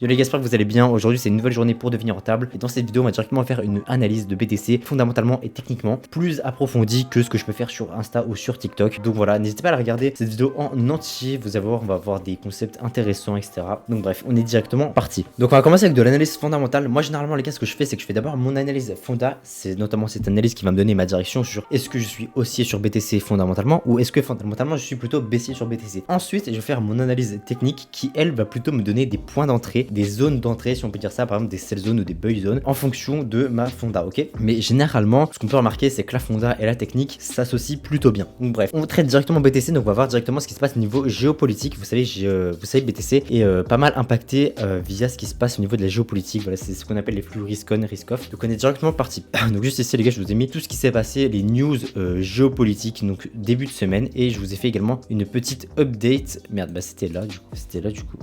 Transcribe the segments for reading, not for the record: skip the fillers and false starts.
Yo les gars, j'espère que vous allez bien. Aujourd'hui c'est une nouvelle journée pour devenir rentable et dans cette vidéo on va directement faire une analyse de BTC fondamentalement et techniquement plus approfondie que ce que je peux faire sur Insta ou sur TikTok. Donc voilà, n'hésitez pas à la regarder cette vidéo en entier, vous allez voir, on va voir des concepts intéressants, etc. Donc bref, on est directement parti. Donc on va commencer avec de l'analyse fondamentale. Moi généralement les gars, ce que je fais c'est que je fais d'abord mon analyse fonda, c'est notamment cette analyse qui va me donner ma direction sur est-ce que je suis haussier sur BTC fondamentalement ou est-ce que fondamentalement je suis plutôt baissier sur BTC. Ensuite je vais faire mon analyse technique qui elle va plutôt me donner des points d'entrée, des zones d'entrée, si on peut dire ça, par exemple des sell zones ou des buy zones, en fonction de ma fonda, ok. Mais généralement, ce qu'on peut remarquer, c'est que la fonda et la technique s'associent plutôt bien. Donc bref, on traite directement BTC, donc on va voir directement ce qui se passe au niveau géopolitique. Vous savez, BTC est pas mal impacté via ce qui se passe au niveau de la géopolitique. Voilà, c'est ce qu'on appelle les flux risk-on, risk-off. Donc on est directement parti. Donc juste ici, les gars, je vous ai mis tout ce qui s'est passé, les news géopolitiques, donc début de semaine, et je vous ai fait également une petite update. Merde, bah c'était là, du coup,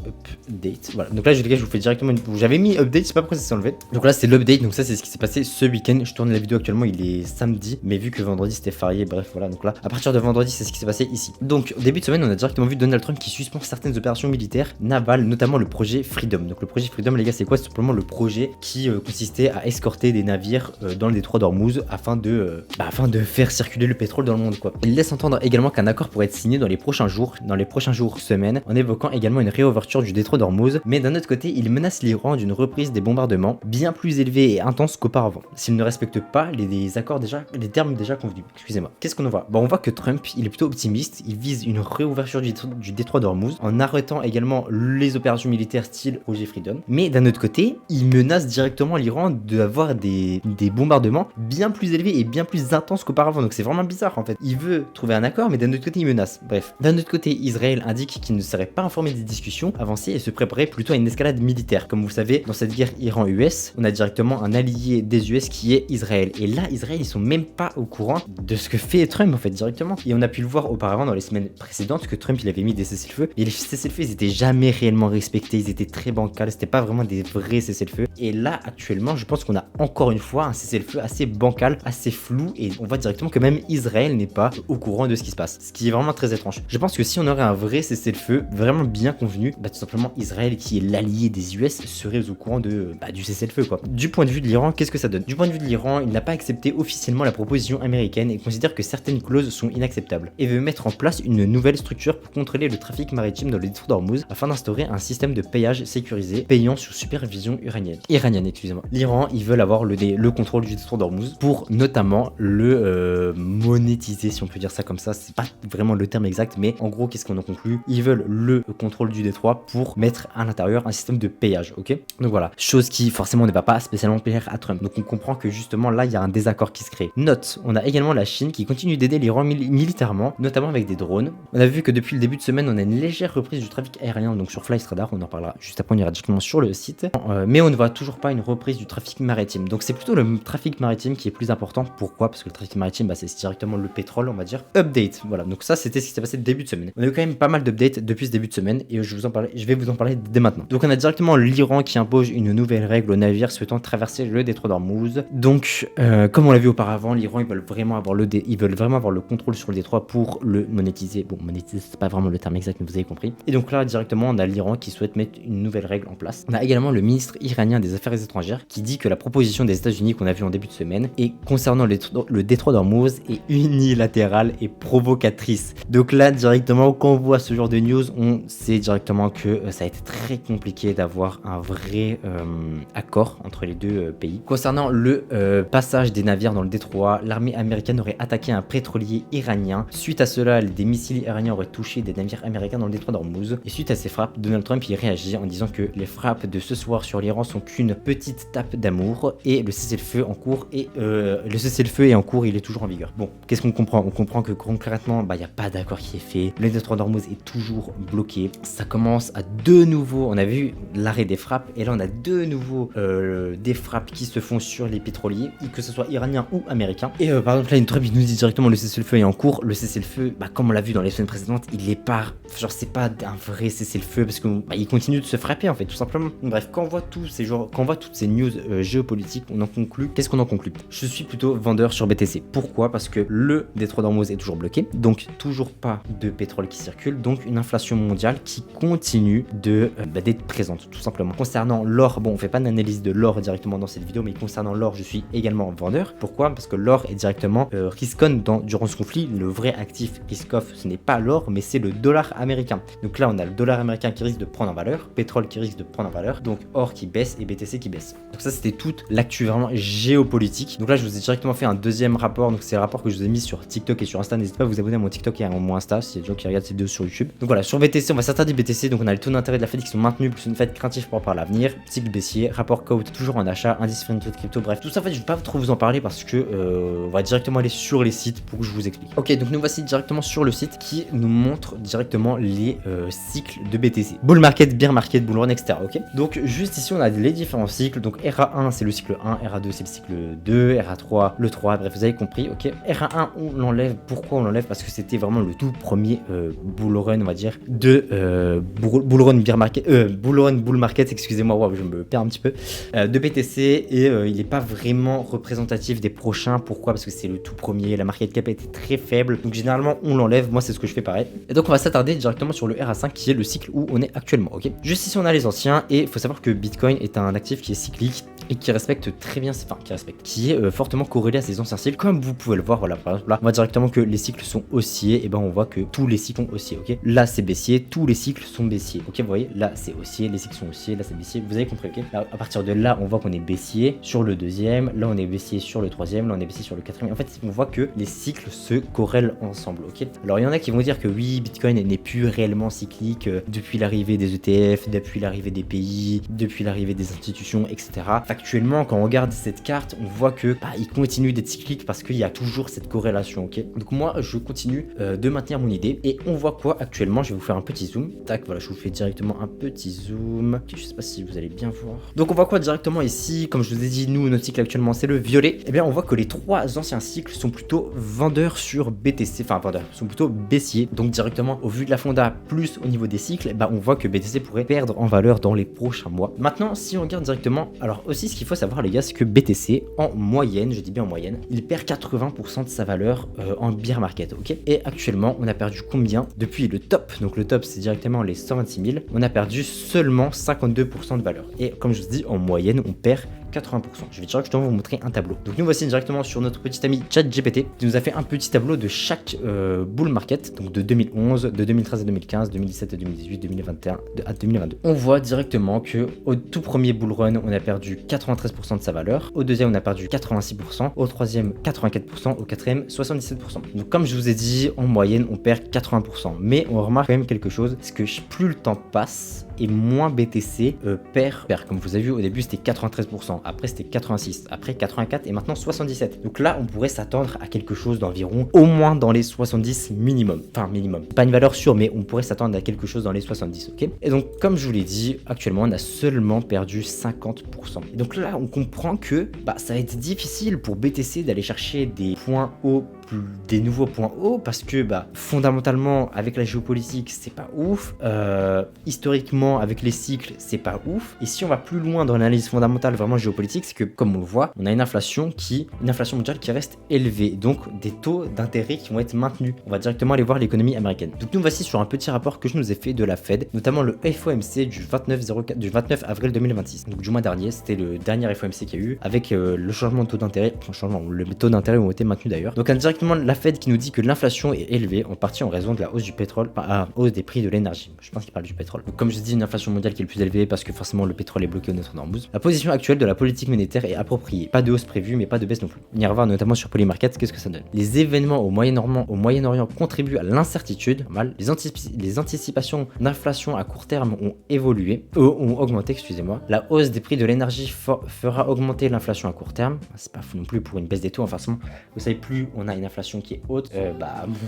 update. Voilà, donc là, les gars, je vous fais directement une. J'avais mis update, je sais pas pourquoi ça s'est enlevé. Donc là c'est l'update, donc ça c'est ce qui s'est passé ce week-end. Je tourne la vidéo actuellement, il est samedi, mais vu que vendredi c'était férié, bref voilà. Donc là à partir de vendredi c'est ce qui s'est passé ici. Donc au début de semaine on a directement vu Donald Trump qui suspend certaines opérations militaires navales, notamment le projet Freedom. Donc le projet Freedom les gars c'est quoi? C'est simplement le projet qui consistait à escorter des navires dans le détroit d'Ormuz afin de faire circuler le pétrole dans le monde quoi. Il laisse entendre également qu'un accord pourrait être signé dans les prochains jours, semaines, en évoquant également une réouverture du détroit d'Ormuz, mais d'un autre côté il menace l'Iran d'une reprise des bombardements bien plus élevés et intenses qu'auparavant, s'il ne respecte pas les termes déjà convenus. Excusez-moi. Qu'est-ce qu'on voit? On voit que Trump, il est plutôt optimiste, il vise une réouverture du détroit d'Ormuz en arrêtant également les opérations militaires style projet Freedom, mais d'un autre côté, il menace directement l'Iran d'avoir des bombardements bien plus élevés et bien plus intenses qu'auparavant, donc c'est vraiment bizarre en fait. Il veut trouver un accord, mais d'un autre côté, il menace. Bref. D'un autre côté, Israël indique qu'il ne serait pas informé des discussions avancées et se préparait plutôt à une escalade militaire. Comme vous le savez, dans cette guerre Iran-US, on a directement un allié des US qui est Israël. Et là, Israël, ils sont même pas au courant de ce que fait Trump en fait directement. Et on a pu le voir auparavant dans les semaines précédentes que Trump il avait mis des cessez-le-feu. Et les cessez-le-feu, ils étaient jamais réellement respectés, ils étaient très bancals, c'était pas vraiment des vrais cessez-le-feu. Et là, actuellement, je pense qu'on a encore une fois un cessez-le-feu assez bancal, assez flou. Et on voit directement que même Israël n'est pas au courant de ce qui se passe. Ce qui est vraiment très étrange. Je pense que si on aurait un vrai cessez-le-feu vraiment bien convenu, tout simplement Israël qui est l'allié des US serait au courant du cessez-le-feu quoi. Du point de vue de l'Iran, qu'est-ce que ça donne? Du point de vue de l'Iran, il n'a pas accepté officiellement la proposition américaine et considère que certaines clauses sont inacceptables et veut mettre en place une nouvelle structure pour contrôler le trafic maritime dans le détroit d'Ormuz afin d'instaurer un système de payage sécurisé payant sous supervision iranienne, excusez-moi. L'Iran, ils veulent avoir le contrôle du détroit d'Ormuz pour notamment le monétiser, si on peut dire ça comme ça. C'est pas vraiment le terme exact, mais en gros, qu'est-ce qu'on en conclut? Ils veulent le contrôle du détroit pour mettre à l'intérieur un système de payage, ok? Donc voilà, chose qui forcément ne va pas spécialement plaire à Trump. Donc on comprend que justement là il y a un désaccord qui se crée. Note, on a également la Chine qui continue d'aider l'Iran militairement, notamment avec des drones. On a vu que depuis le début de semaine on a une légère reprise du trafic aérien, donc sur Flystradar, on en parlera juste après, on ira directement sur le site. Mais on ne voit toujours pas une reprise du trafic maritime. Donc c'est plutôt le trafic maritime qui est plus important. Pourquoi? Parce que le trafic maritime, c'est directement le pétrole, on va dire. Update, voilà. Donc ça c'était ce qui s'est passé le début de semaine. On a eu quand même pas mal d'updates depuis ce début de semaine et je vais vous en parler dès maintenant. Donc on a directement l'Iran qui impose une nouvelle règle aux navires souhaitant traverser le détroit d'Ormuz. Donc comme on l'a vu auparavant, l'Iran ils veulent vraiment avoir le contrôle sur le détroit pour le monétiser. Bon, monétiser c'est pas vraiment le terme exact, mais vous avez compris. Et donc là directement on a l'Iran qui souhaite mettre une nouvelle règle en place. On a également le ministre iranien des Affaires étrangères qui dit que la proposition des États-Unis qu'on a vu en début de semaine et concernant le détroit d'Ormuz est unilatérale et provocatrice. Donc là directement quand on voit ce genre de news, on sait directement que ça a été très compliqué d'avoir un vrai accord entre les deux pays. Concernant le passage des navires dans le détroit, l'armée américaine aurait attaqué un pétrolier iranien. Suite à cela, des missiles iraniens auraient touché des navires américains dans le détroit d'Ormuz. Et suite à ces frappes, Donald Trump y réagit en disant que les frappes de ce soir sur l'Iran sont qu'une petite tape d'amour et le cessez-le-feu est en cours, il est toujours en vigueur. Bon, qu'est-ce qu'on comprend? On comprend que concrètement, il n'y a pas d'accord qui est fait. Le détroit d'Ormuz est toujours bloqué. Ça commence à de nouveau, on a vu l'arrêt des frappes et là on a de nouveau des frappes qui se font sur les pétroliers, que ce soit iraniens ou américains. Et par exemple là Trump il nous dit directement le cessez-le-feu est en cours. Le cessez-le-feu, comme on l'a vu dans les semaines précédentes, il est pas, genre c'est pas un vrai cessez-le-feu parce que il continue de se frapper en fait tout simplement. Bref, quand on voit toutes ces news géopolitiques, on en conclut. Qu'est-ce qu'on en conclut? Je suis plutôt vendeur sur BTC. Pourquoi? Parce que le détroit d'Ormuz est toujours bloqué, donc toujours pas de pétrole qui circule, donc une inflation mondiale qui continue d'être présente représente tout simplement. Concernant l'or, bon on fait pas d'analyse de l'or directement dans cette vidéo, mais concernant l'or je suis également vendeur. Pourquoi? Parce que l'or est directement risk on durant ce conflit. Le vrai actif risk off ce n'est pas l'or mais c'est le dollar américain. Donc là on a le dollar américain qui risque de prendre en valeur, pétrole qui risque de prendre en valeur, donc or qui baisse et BTC qui baisse. Donc ça c'était toute l'actu vraiment géopolitique. Donc là je vous ai directement fait un deuxième rapport, donc c'est le rapport que je vous ai mis sur TikTok et sur Insta. N'hésitez pas à vous abonner à mon TikTok et à mon Insta si il y a des gens qui regardent ces vidéos sur YouTube. Donc voilà, sur BTC on va s'attarder BTC. Donc on a les taux d'intérêt de la Fed qui sont maintenus plus une Fed craintif par rapport à l'avenir, cycle baissier, rapport COUT toujours en achat, indice de crypto, bref tout ça en fait je vais pas trop vous en parler parce que on va directement aller sur les sites pour que je vous explique. Ok, donc nous voici directement sur le site qui nous montre directement les cycles de BTC. Bull market, bear market, bull run, etc. Ok, donc juste ici on a les différents cycles. Donc RA1 c'est le cycle 1, RA2 c'est le cycle 2, RA3 le 3, bref vous avez compris. Ok, RA1 on l'enlève. Pourquoi on l'enlève? Parce que c'était vraiment le tout premier bull run on va dire de bull run bear market, bull run bull market, excusez-moi, wow, je me perds un petit peu, de BTC et il n'est pas vraiment représentatif des prochains. Pourquoi? Parce que c'est le tout premier, la market cap était très faible, donc généralement on l'enlève. Moi c'est ce que je fais pareil. Et donc on va s'attarder directement sur le RA5 qui est le cycle où on est actuellement. Ok, juste ici on a les anciens et il faut savoir que Bitcoin est un actif qui est cyclique et qui respecte très bien, qui est fortement corrélé à ses anciens cycles. Comme vous pouvez le voir, voilà, par exemple là, on voit directement que les cycles sont haussiers, et ben on voit que tous les cycles sont haussiers, ok. Là c'est baissier, tous les cycles sont baissiers, ok, vous voyez, là c'est haussier, les cycles sont haussiers, là c'est baissier, vous avez compris, ok. Là, à partir de là, on voit qu'on est baissier sur le deuxième, là on est baissier sur le troisième, là on est baissier sur le quatrième. En fait, on voit que les cycles se corrèlent ensemble, ok. Alors il y en a qui vont dire que oui, Bitcoin n'est plus réellement cyclique depuis l'arrivée des ETF, depuis l'arrivée des pays, depuis l'arrivée des institutions, etc. Factuellement, quand on regarde cette carte, on voit que il continue d'être cyclique parce qu'il y a toujours cette corrélation, ok. Donc moi, je continue de maintenir mon idée et on voit quoi actuellement. Je vais vous faire un petit zoom. Tac, voilà, je vous fais directement un petit zoom. Ok, je sais pas si vous allez bien voir. Donc on voit quoi directement ici. Comme je vous ai dit, nous, notre cycle actuellement, c'est le violet. Et bien, on voit que les trois anciens cycles sont plutôt vendeurs sur BTC, enfin vendeurs, sont plutôt baissiers. Donc directement, au vu de la fonda plus au niveau des cycles, on voit que BTC pourrait perdre en valeur dans les prochains mois. Maintenant, si on regarde directement, alors aussi ce qu'il faut savoir les gars, c'est que BTC en moyenne, je dis bien en moyenne, il perd 80% de sa valeur en bear market, ok. Et actuellement, on a perdu combien depuis le top? Donc le top, c'est directement les 126 000. On a perdu seulement 52% de valeur. Et comme je vous dis, en moyenne, on perd 80%. Je vais directement vous montrer un tableau. Donc nous voici directement sur notre petit ami ChatGPT qui nous a fait un petit tableau de chaque bull market, donc de 2011, de 2013 à 2015, 2017 à 2018, 2021 à 2022. On voit directement que au tout premier bull run, on a perdu 93% de sa valeur. Au deuxième, on a perdu 86%. Au troisième, 84%. Au quatrième, 77%. Donc comme je vous ai dit, en moyenne, on perd 80%. Mais on remarque quand même quelque chose, c'est que plus le temps passe et moins BTC perd. Comme vous avez vu au début, c'était 93%. Après c'était 86, après 84 et maintenant 77. Donc là on pourrait s'attendre à quelque chose d'environ au moins dans les 70 minimum. Enfin minimum, pas une valeur sûre mais on pourrait s'attendre à quelque chose dans les 70, ok. Et donc comme je vous l'ai dit, actuellement on a seulement perdu 50%. Et donc là on comprend que ça va être difficile pour BTC d'aller chercher des points hauts, des nouveaux points hauts, parce que fondamentalement avec la géopolitique c'est pas ouf, historiquement avec les cycles c'est pas ouf, et si on va plus loin dans l'analyse fondamentale vraiment géopolitique, c'est que comme on le voit, on a une inflation mondiale qui reste élevée, donc des taux d'intérêt qui vont être maintenus. On va directement aller voir l'économie américaine. Donc nous voici sur un petit rapport que je nous ai fait de la Fed, notamment le FOMC du 29 avril 2026, donc du mois dernier. C'était le dernier FOMC qu'il y a eu avec le changement de taux d'intérêt, le taux d'intérêt ont été maintenus d'ailleurs. Donc directement la Fed qui nous dit que l'inflation est élevée en partie en raison de la hausse du pétrole, hausse des prix de l'énergie. Je pense qu'il parle du pétrole. Donc comme je dis, une inflation mondiale qui est le plus élevée parce que forcément le pétrole est bloqué au Notre-Dame. La position actuelle de la politique monétaire est appropriée. Pas de hausse prévue mais pas de baisse non plus. On ira voir notamment sur Polymarket qu'est-ce que ça donne. Les événements au Moyen-Orient contribuent à l'incertitude. Mal. Les anticipations d'inflation à court terme ont augmenté, excusez-moi. La hausse des prix de l'énergie fera augmenter l'inflation à court terme. C'est pas fou non plus pour une baisse des taux. Enfin, vous savez, plus on a une inflation qui est haute,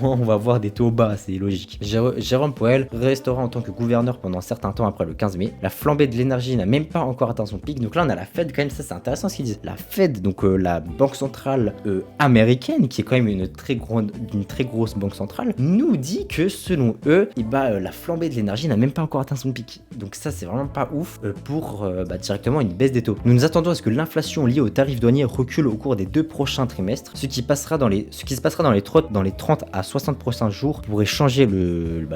moins on va voir des taux bas, c'est logique. Jérôme Powell restera en tant que gouverneur pendant un certain temps après le 15 mai. La flambée de l'énergie n'a même pas encore atteint son pic. Donc là on a la Fed quand même, ça c'est intéressant ce qu'ils disent. La Fed, donc la banque centrale américaine, qui est quand même une très grosse banque centrale, nous dit que selon eux, la flambée de l'énergie n'a même pas encore atteint son pic. Donc ça c'est vraiment pas ouf pour directement une baisse des taux. Nous nous attendons à ce que l'inflation liée aux tarifs douaniers recule au cours des 2 prochains trimestres, ce qui Ce qui se passera dans les 30 à 60 prochains jours pourrait changer le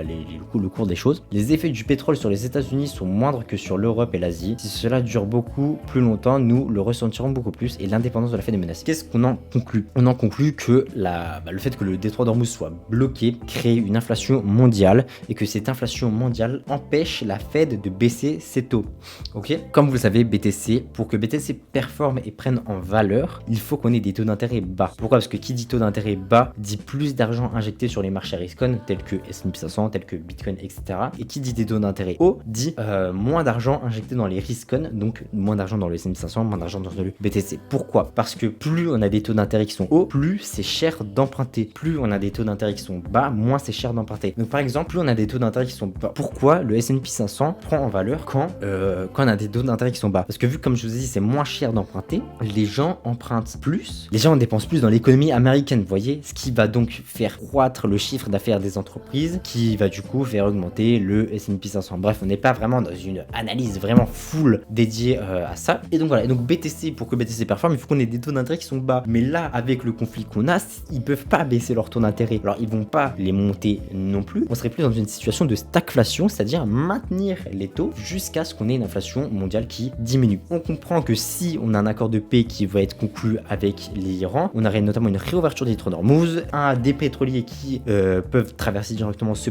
cours des choses. Les effets du pétrole sur les États-Unis sont moindres que sur l'Europe et l'Asie. Si cela dure beaucoup plus longtemps, nous le ressentirons beaucoup plus et l'indépendance de la Fed est menacée. Qu'est-ce qu'on en conclut? On en conclut que le fait que le détroit d'Ormuz soit bloqué crée une inflation mondiale et que cette inflation mondiale empêche la Fed de baisser ses taux. Ok? Comme vous le savez, BTC, pour que BTC performe et prenne en valeur, il faut qu'on ait des taux d'intérêt bas. Pourquoi? Parce que qui dit taux d'intérêt bas dit plus d'argent injecté sur les marchés risk-on tels que S&P 500, tels que Bitcoin, etc. Et qui dit des taux d'intérêt hauts dit moins d'argent injecté dans les risk-on, donc moins d'argent dans le S&P 500, moins d'argent dans le BTC. Pourquoi? Parce que plus on a des taux d'intérêt qui sont hauts, plus c'est cher d'emprunter. Plus on a des taux d'intérêt qui sont bas, moins c'est cher d'emprunter. Donc par exemple, plus on a des taux d'intérêt qui sont bas. Pourquoi le S&P 500 prend en valeur quand on a des taux d'intérêt qui sont bas? Parce que vu comme je vous ai dit, c'est moins cher d'emprunter, les gens empruntent plus, les gens dépensent plus dans l'économie américaine, vous voyez, ce qui va donc faire croître le chiffre d'affaires des entreprises, qui va du coup faire augmenter le S&P 500. Bref, on n'est pas vraiment dans une analyse vraiment full dédiée à ça. Et donc voilà, et donc BTC, pour que BTC performe, il faut qu'on ait des taux d'intérêt qui sont bas. Mais là, avec le conflit qu'on a, ils peuvent pas baisser leurs taux d'intérêt. Alors ils vont pas les monter non plus. On serait plus dans une situation de stagflation, c'est-à-dire maintenir les taux jusqu'à ce qu'on ait une inflation mondiale qui diminue. On comprend que si on a un accord de paix qui va être conclu avec l'Iran, on aurait notamment une réouverture des détroits d'Ormuz, des pétroliers qui peuvent traverser directement ce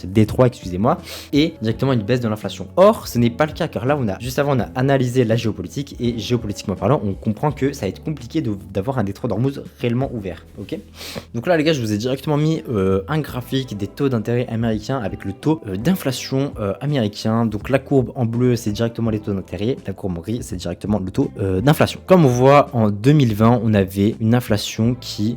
détroit, excusez-moi, et directement une baisse de l'inflation. Or, ce n'est pas le cas, car là, juste avant, on a analysé la géopolitique, et géopolitiquement parlant, on comprend que ça va être compliqué d'avoir un détroit d'Ormuz réellement ouvert. Ok? Donc là, les gars, je vous ai directement mis un graphique des taux d'intérêt américains avec le taux d'inflation américain. Donc la courbe en bleu, c'est directement les taux d'intérêt, la courbe en gris, c'est directement le taux d'inflation. Comme on voit, en 2020, on avait une inflation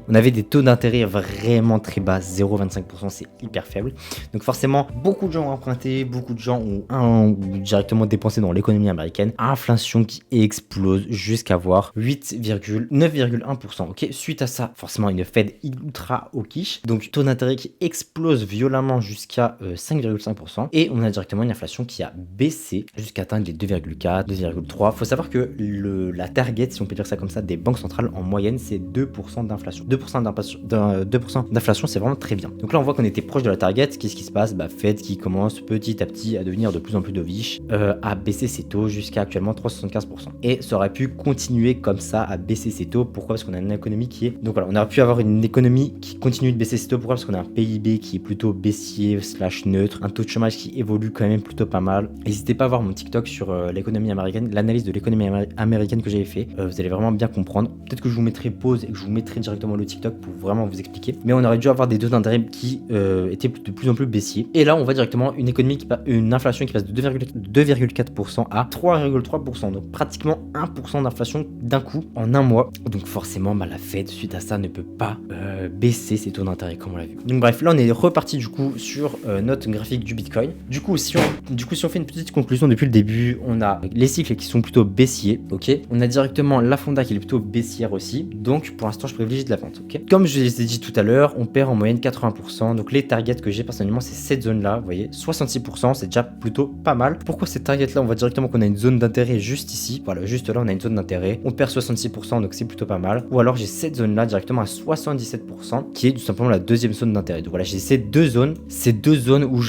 on avait des taux d'intérêt vraiment très bas, 0,25%, c'est hyper faible. Donc forcément, beaucoup de gens ont emprunté, beaucoup de gens ont directement dépensé dans l'économie américaine. Inflation qui explose jusqu'à avoir 9,1%. Ok, suite à ça, forcément une Fed ultra hawkish, donc taux d'intérêt qui explose violemment jusqu'à 5,5%. Et on a directement une inflation qui a baissé jusqu'à atteindre les 2,4, 2,3. Faut savoir que la target, si on peut dire ça comme ça, des banques centrales en moyenne, c'est 2% d'inflation. 2% d'inflation, c'est vraiment très bien. Donc là, on voit qu'on était proche de la target. Qu'est-ce qui se passe? Fed qui commence petit à petit à devenir de plus en plus dovish, à baisser ses taux jusqu'à actuellement 3,75%. Et ça aurait pu continuer comme ça à baisser ses taux. Pourquoi? Parce qu'on a une économie qui est... Donc voilà, on aurait pu avoir une économie qui continue de baisser ses taux. Pourquoi? Parce qu'on a un PIB qui est plutôt baissier / neutre, un taux de chômage qui évolue quand même plutôt pas mal. N'hésitez pas à voir mon TikTok sur l'économie américaine, l'analyse de l'économie américaine que j'avais fait. Vous allez vraiment bien comprendre. Peut-être que je vous mettrai pause et que je vous mettrai directement le TikTok pour vraiment vous expliquer. Mais on aurait dû avoir des taux d'intérêt qui étaient de plus en plus baissiers. Et là, on voit directement une inflation qui passe de 2,4% à 3,3%. Donc pratiquement 1% d'inflation d'un coup en un mois. Donc forcément, la Fed, suite à ça, ne peut pas baisser ses taux d'intérêt comme on l'a vu. Donc bref, là, on est reparti du coup sur notre graphique du Bitcoin. Du coup, si on fait une petite conclusion depuis le début, on a les cycles qui sont plutôt baissiers. Ok, on a directement la fonda qui est plutôt baissière aussi. Donc pour l'instant, je privilégie de la vente. Ok, comme je les ai dit tout à l'heure, on perd en moyenne 80%. Donc les targets que j'ai personnellement, c'est cette zone là. Vous voyez, 66%, c'est déjà plutôt pas mal. Pourquoi cette target là? On voit directement qu'on a une zone d'intérêt juste ici. Voilà, juste là, on a une zone d'intérêt. On perd 66%, donc c'est plutôt pas mal. Ou alors j'ai cette zone là directement à 77%, qui est tout simplement la deuxième zone d'intérêt. Donc voilà, j'ai ces deux zones où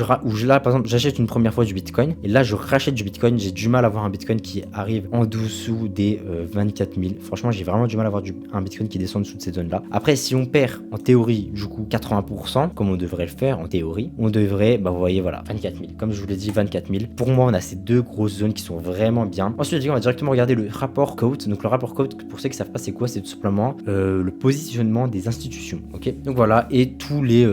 là, par exemple, j'achète une première fois du Bitcoin et là, je rachète du Bitcoin. J'ai du mal à avoir un Bitcoin qui arrive en dessous des 24 000. Franchement, j'ai vraiment du mal à avoir un Bitcoin qui descend en dessous de cette zone là. Après, si on perd en théorie, du coup, 80%, comme on devrait le faire en théorie, on devrait, vous voyez, voilà, 24 000. Comme je vous l'ai dit, 24 000. Pour moi, on a ces deux grosses zones qui sont vraiment bien. Ensuite, on va directement regarder le rapport Coate. Donc, le rapport Coate, pour ceux qui savent pas c'est quoi, c'est tout simplement le positionnement des institutions. Ok, donc voilà, et tous les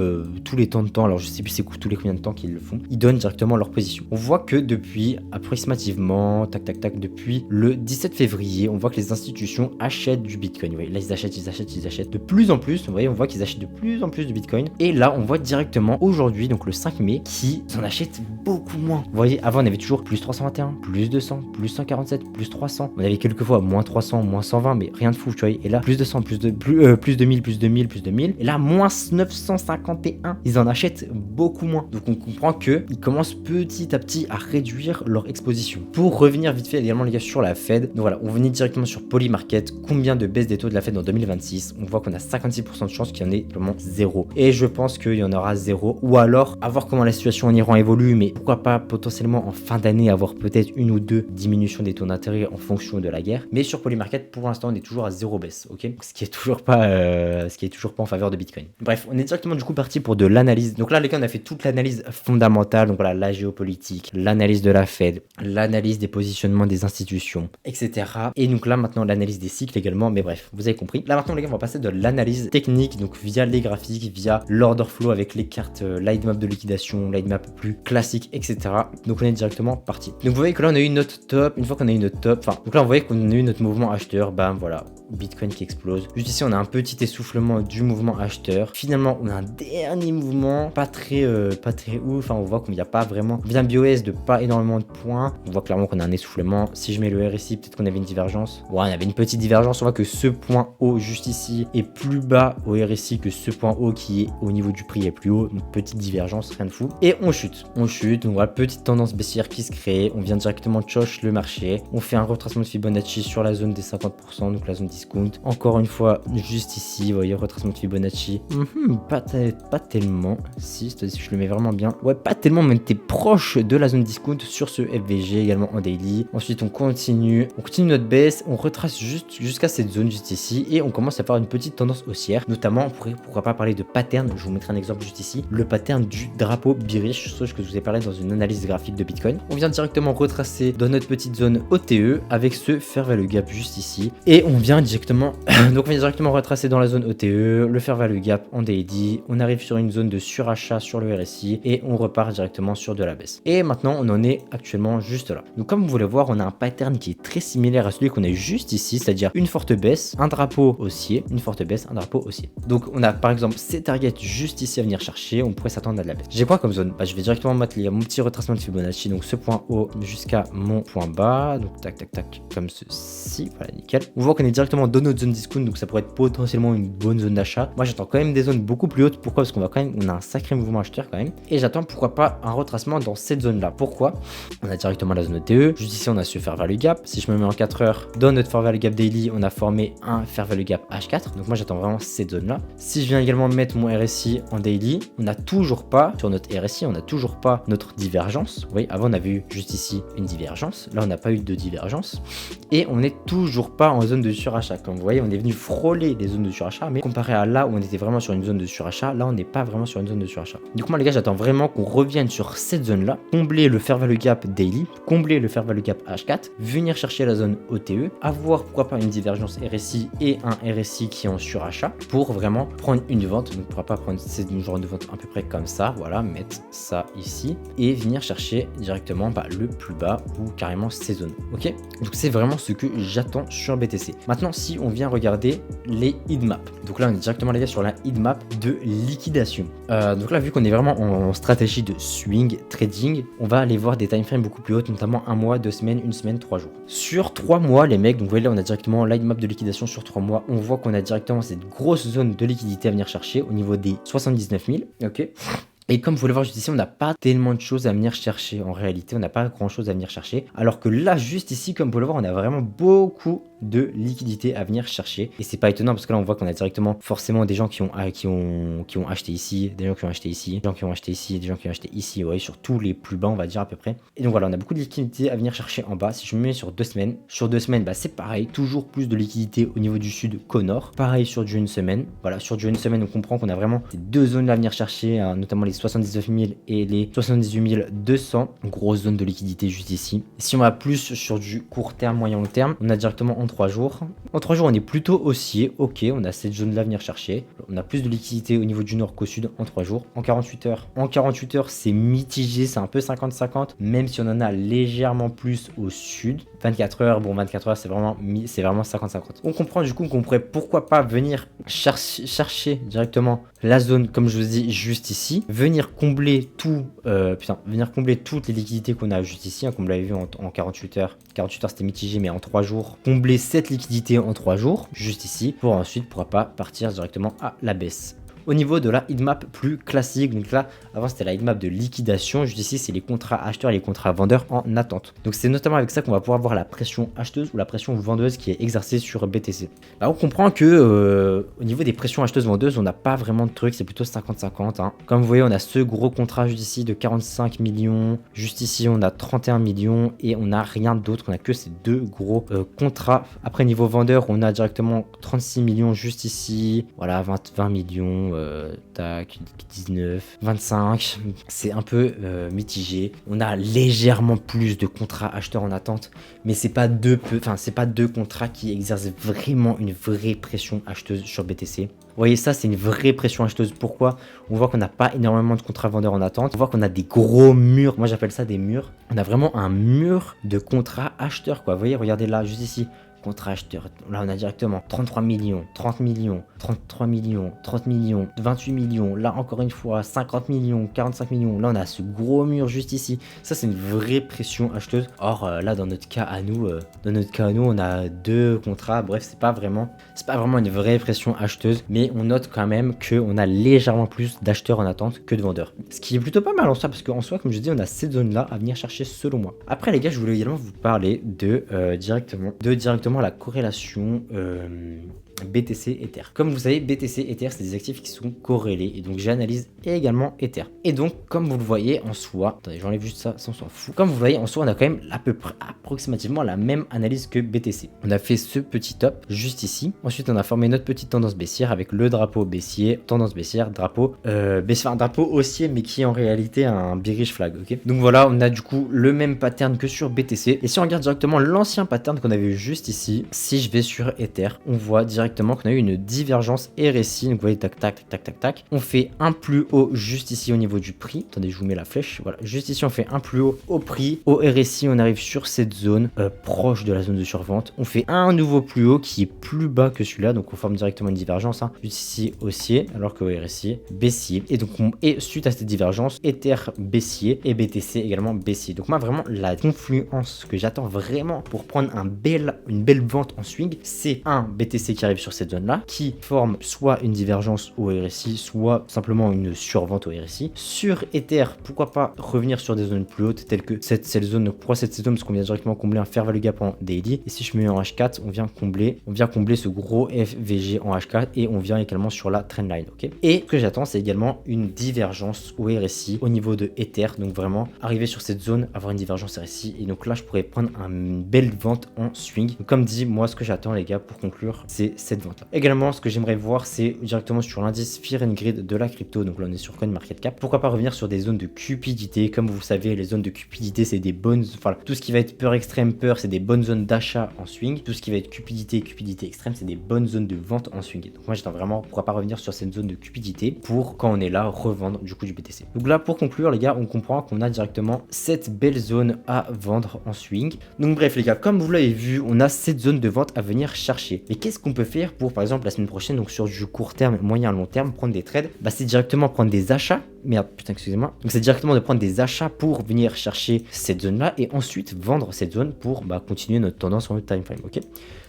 temps de temps, alors je sais plus c'est tous les combien de temps qu'ils le font, ils donnent directement leur position. On voit que depuis approximativement, depuis le 17 février, on voit que les institutions achètent du Bitcoin. Vous voyez, là, ils achètent de plus en plus. Vous voyez, on voit qu'ils achètent de plus en plus de Bitcoin. Et là, on voit directement aujourd'hui, donc le 5 mai, qu'ils en achètent beaucoup moins. Vous voyez, avant, on avait toujours plus 321, plus 200, plus 147, plus 300. On avait quelques fois moins 300, moins 120, mais rien de fou, tu vois. Et là, plus 200, plus 2000, plus 2000, plus 2000. Et là, moins 951. Ils en achètent beaucoup moins. Donc, on comprend qu'ils commencent petit à petit à réduire leur exposition. Pour revenir vite fait également, les gars, sur la Fed. Donc voilà, on venait directement sur Polymarket. Combien de baisse des taux de la Fed en 2026? justice, on voit qu'on a 56% de chance qu'il y en ait vraiment 0. Et je pense qu'il y en aura 0. Ou alors, à voir comment la situation en Iran évolue, mais pourquoi pas potentiellement en fin d'année avoir peut-être une ou deux diminutions des taux d'intérêt en fonction de la guerre. Mais sur Polymarket, pour l'instant, on est toujours à 0 baisse, ok? Ce qui est toujours pas en faveur de Bitcoin. Bref, on est directement du coup parti pour de l'analyse. Donc là, les gars, on a fait toute l'analyse fondamentale. Donc voilà, la géopolitique, l'analyse de la Fed, l'analyse des positionnements des institutions, etc. Et donc là, maintenant, l'analyse des cycles également. Mais bref, vous avez compris. Là, maintenant, les gars, on va passer de l'analyse technique, donc via les graphiques, via l'order flow avec les cartes lightmap de liquidation, lightmap plus classique, etc. Donc on est directement parti. Donc vous voyez que là, on a eu notre top. Une fois qu'on a eu notre top, enfin, donc là, vous voyez qu'on a eu notre mouvement acheteur. Bam, voilà. Bitcoin qui explose. Juste ici, on a un petit essoufflement du mouvement acheteur. Finalement, on a un dernier mouvement, pas très ouf. Enfin, on voit qu'il n'y a pas vraiment, via BOS, de pas énormément de points. On voit clairement qu'on a un essoufflement. Si je mets le RSI, peut-être qu'on avait une divergence. Ouais, on avait une petite divergence. On voit que ce point haut juste ici est plus bas au RSI que ce point haut qui est au niveau du prix est plus haut. Une petite divergence, rien de fou. Et on chute. On chute. Donc voilà, petite tendance baissière qui se crée. On vient directement choche le marché. On fait un retracement de Fibonacci sur la zone des 50%, donc la zone discount. Encore une fois, juste ici, vous voyez, retracement de Fibonacci. Pas tellement. Si je le mets vraiment bien. Ouais, pas tellement, mais t'es proche de la zone discount sur ce FVG également en daily. Ensuite, on continue notre baisse. On retrace juste jusqu'à cette zone juste ici et on commence à faire une petite tendance haussière. Notamment, on pourrait pourquoi pas parler de pattern. Je vous mettrai un exemple juste ici. Le pattern du drapeau bearish, chose que je vous ai parlé dans une analyse graphique de Bitcoin. On vient directement retracer dans notre petite zone OTE avec ce fair value gap juste ici et on vient directement donc on vient directement retracer dans la zone OTE, le fair value gap en daily. On arrive sur une zone de surachat sur le RSI et on repart directement sur de la baisse. Et maintenant, on en est actuellement juste là. Donc comme vous voulez voir, on a un pattern qui est très similaire à celui qu'on a eu juste ici, c'est-à-dire une forte baisse, un drapeau haussier, une forte baisse, un drapeau haussier. Donc on a par exemple ces targets juste ici à venir chercher, on pourrait s'attendre à de la baisse. J'ai quoi comme zone? Je vais directement mettre mon petit retracement de Fibonacci, donc ce point haut jusqu'à mon point bas, donc tac tac tac comme ceci, voilà nickel. On voit qu'on est directement dans notre zone discount, donc ça pourrait être potentiellement une bonne zone d'achat. Moi j'attends quand même des zones beaucoup plus hautes. Pourquoi? Parce qu'on a un sacré mouvement acheteur quand même, et j'attends pourquoi pas un retracement dans cette zone là. Pourquoi? On a directement la zone OTE, juste ici on a ce fair value gap. Si je me mets en 4 heures dans notre fair value gap daily, on a formé un fair value gap H4, donc moi j'attends vraiment cette zone là. Si je viens également mettre mon RSI en daily, on n'a toujours pas sur notre RSI, on n'a toujours pas notre divergence. Vous voyez, avant on avait eu juste ici une divergence, là on n'a pas eu de divergence et on n'est toujours pas en zone de surachat. Comme vous voyez, on est venu frôler les zones de surachat, mais comparé à là où on était vraiment sur une zone de surachat, là on n'est pas vraiment sur une zone de surachat. Du coup moi les gars, j'attends vraiment qu'on revienne sur cette zone là, combler le fair value gap daily, combler le fair value gap H4, venir chercher la zone OTE, avoir pourquoi pas une divergence RSI et un RSI qui est en surachat pour vraiment prendre une vente. Donc pourquoi pas prendre cette genre de vente à peu près comme ça, voilà, mettre ça ici et venir chercher directement le plus bas ou carrément ces zones. Ok, donc c'est vraiment ce que j'attends sur BTC. Maintenant, si on vient regarder les heatmaps, donc là on est directement les gars sur la heatmap de liquidation. Donc là, vu qu'on est vraiment en stratégie de swing trading, on va aller voir des timeframes beaucoup plus hautes, notamment un mois, 2 semaines, 1 semaine, 3 jours. Sur 3 mois, les mecs, donc vous voyez là, on a directement l'heatmap de liquidation sur 3 mois. On voit qu'on a directement cette grosse zone de liquidité à venir chercher au niveau des 79 000. Ok. Et comme vous pouvez le voir juste ici, on n'a pas tellement de choses à venir chercher. En réalité, on n'a pas grand chose à venir chercher. Alors que là, juste ici, comme vous pouvez le voir, on a vraiment beaucoup de liquidité à venir chercher. Et c'est pas étonnant parce que là, on voit qu'on a directement forcément des gens qui ont acheté ici, des gens qui ont acheté ici, des gens qui ont acheté ici, des gens qui ont acheté ici, ouais, sur tous les plus bas, on va dire à peu près. Et donc voilà, on a beaucoup de liquidité à venir chercher en bas. Si je me mets sur 2 semaines, c'est pareil, toujours plus de liquidité au niveau du sud qu'au nord. Pareil sur du 1 semaine. Voilà, sur du 1 semaine, on comprend qu'on a vraiment ces deux zones là à venir chercher, notamment les 79 000 et les 78 200, grosse zone de liquidité juste ici. Si on va plus sur du court terme, moyen long terme, on a directement en 3 jours. En 3 jours, on est plutôt haussier. Ok, on a cette zone là à venir chercher. On a plus de liquidité au niveau du nord qu'au sud en 3 jours. En 48 heures. En 48 heures, c'est mitigé, c'est un peu 50-50, même si on en a légèrement plus au sud. 24 heures, bon 24 heures, c'est vraiment 50-50. On comprend du coup qu'on pourrait pourquoi pas venir chercher directement la zone, comme je vous dis, juste ici, venir combler venir combler toutes les liquidités qu'on a juste ici, hein, comme vous l'avez vu en 48 heures. 48 heures c'était mitigé, mais en 3 jours, combler cette liquidité en 3 jours, juste ici, pour ensuite, pourra pas partir directement à la baisse. Au niveau de la heatmap plus classique, donc là, avant c'était la heatmap de liquidation, juste ici c'est les contrats acheteurs et les contrats vendeurs en attente. Donc c'est notamment avec ça qu'on va pouvoir voir la pression acheteuse ou la pression vendeuse qui est exercée sur BTC. Bah, on comprend que au niveau des pressions acheteuses-vendeuses, on n'a pas vraiment de truc, c'est plutôt 50-50. Hein. Comme vous voyez, on a ce gros contrat juste ici de 45 millions, juste ici on a 31 millions et on n'a rien d'autre, on a que ces deux gros contrats. Après niveau vendeur, on a directement 36 millions juste ici, voilà 20 millions, tac, 19, 25, c'est un peu mitigé. On a légèrement plus de contrats acheteurs en attente, mais c'est pas deux contrats qui exercent vraiment une vraie pression acheteuse sur BTC. Vous voyez, ça c'est une vraie pression acheteuse. Pourquoi? On voit qu'on n'a pas énormément de contrats vendeurs en attente. On voit qu'on a des gros murs. Moi j'appelle ça des murs. On a vraiment un mur de contrats acheteurs, quoi. Vous voyez, regardez là, juste ici. Contrat acheteur, là on a directement 33 millions, 30 millions, 33 millions, 30 millions, 28 millions, là encore une fois 50 millions, 45 millions, là on a ce gros mur juste ici, ça c'est une vraie pression acheteuse. Or là dans notre cas à nous, on a deux contrats, bref c'est pas vraiment une vraie pression acheteuse, mais on note quand même qu'on a légèrement plus d'acheteurs en attente que de vendeurs. Ce qui est plutôt pas mal en soi, parce qu'en soi comme je dis on a cette zone là à venir chercher selon moi. Après les gars je voulais également vous parler de directement la corrélation BTC Ether. Comme vous savez, BTC Ether, c'est des actifs qui sont corrélés et donc j'analyse également Ether. Et donc, comme vous le voyez en soi, attendez, j'enlève juste ça, ça on s'en fout. Comme vous voyez en soi, on a quand même à peu près approximativement la même analyse que BTC. On a fait ce petit top juste ici. Ensuite, on a formé notre petite tendance baissière avec le drapeau baissier, tendance baissière, drapeau baissier, un drapeau haussier, mais qui est en réalité un bearish flag. Ok. Donc voilà, on a du coup le même pattern que sur BTC. Et si on regarde directement l'ancien pattern qu'on avait juste ici, si je vais sur Ether, on voit directement qu'on a eu une divergence RSI. Donc vous voyez, tac, tac, tac, tac, tac. On fait un plus haut juste ici au niveau du prix. Attendez, je vous mets la flèche. Voilà, juste ici, on fait un plus haut au prix. Au RSI, on arrive sur cette zone proche de la zone de survente. On fait un nouveau plus haut qui est plus bas que celui-là. Donc on forme directement une divergence. Hein. Juste ici, haussier, alors qu'au RSI, baissier. Et donc, suite à cette divergence, Ether baissier et BTC également baissier. Donc moi, vraiment, la confluence que j'attends vraiment pour prendre une belle vente en swing, c'est un BTC qui arrive sur cette zone là, qui forme soit une divergence au RSI, soit simplement une survente au RSI. Sur Ether, pourquoi pas revenir sur des zones plus hautes telles que cette zone. Donc pourquoi cette zone? Parce qu'on vient directement combler un fair value gap en daily, et si je mets en H4, on vient combler ce gros FVG en H4 et on vient également sur la trendline. Ok. Et ce que j'attends, c'est également une divergence au RSI au niveau de Ether. Donc vraiment arriver sur cette zone, avoir une divergence RSI, et donc là je pourrais prendre une belle vente en swing. Donc, comme dit, moi ce que j'attends les gars pour conclure, c'est cette vente là. Également ce que j'aimerais voir, c'est directement sur l'indice Fear and Greed de la crypto. Donc là on est sur CoinMarketCap. Pourquoi pas revenir sur des zones de cupidité? Comme vous le savez, les zones de cupidité c'est des bonnes, enfin tout ce qui va être peur extrême, peur, c'est des bonnes zones d'achat en swing. Tout ce qui va être cupidité extrême, c'est des bonnes zones de vente en swing. Donc moi j'attends vraiment, pourquoi pas revenir sur cette zone de cupidité pour quand on est là revendre du coup du BTC. Donc là pour conclure les gars, on comprend qu'on a directement cette belle zone à vendre en swing. Donc bref les gars, comme vous l'avez vu, on a cette zone de vente à venir chercher. Mais qu'est-ce qu'on peut faire pour par exemple la semaine prochaine, donc sur du court terme, moyen, long terme, prendre des trades? Bah c'est directement prendre des achats. Merde, putain, excusez-moi. Donc c'est directement de prendre des achats pour venir chercher cette zone là et ensuite vendre cette zone pour continuer notre tendance en time frame. Ok.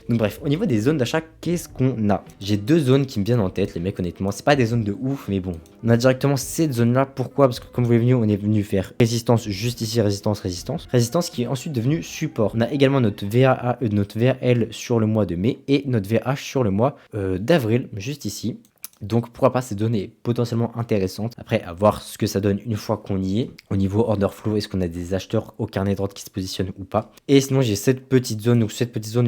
Donc bref, au niveau des zones d'achat, qu'est-ce qu'on a? J'ai deux zones qui me viennent en tête, les mecs, honnêtement. C'est pas des zones de ouf, mais bon. On a directement cette zone-là. Pourquoi? Parce que comme vous voyez venu, on est venu faire résistance juste ici, résistance, résistance. Résistance qui est ensuite devenue support. On a également notre VAA, notre VAL sur le mois de mai et notre VH sur le mois d'avril, juste ici. Donc pourquoi pas, ces données potentiellement intéressantes. Après, à voir ce que ça donne une fois qu'on y est. Au niveau order flow, est-ce qu'on a des acheteurs au carnet de vente qui se positionnent ou pas? Et sinon, j'ai cette petite zone. Donc cette petite zone,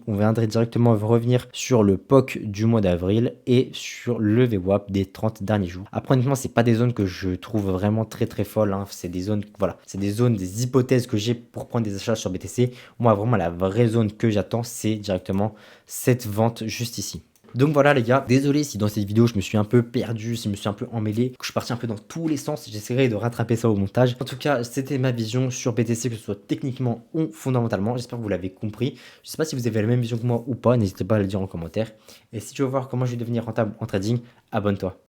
on viendrait directement revenir sur le POC du mois d'avril et sur le VWAP des 30 derniers jours. Après, honnêtement, c'est pas des zones que je trouve vraiment très très folles. Hein. C'est des zones, voilà, c'est des zones, des hypothèses que j'ai pour prendre des achats sur BTC. Moi, vraiment, la vraie zone que j'attends, c'est directement cette vente juste ici. Donc voilà les gars, désolé si dans cette vidéo je me suis un peu perdu, si je me suis un peu emmêlé, que je suis parti un peu dans tous les sens, j'essaierai de rattraper ça au montage. En tout cas, c'était ma vision sur BTC, que ce soit techniquement ou fondamentalement, j'espère que vous l'avez compris. Je sais pas si vous avez la même vision que moi ou pas, n'hésitez pas à le dire en commentaire. Et si tu veux voir comment je vais devenir rentable en trading, abonne-toi.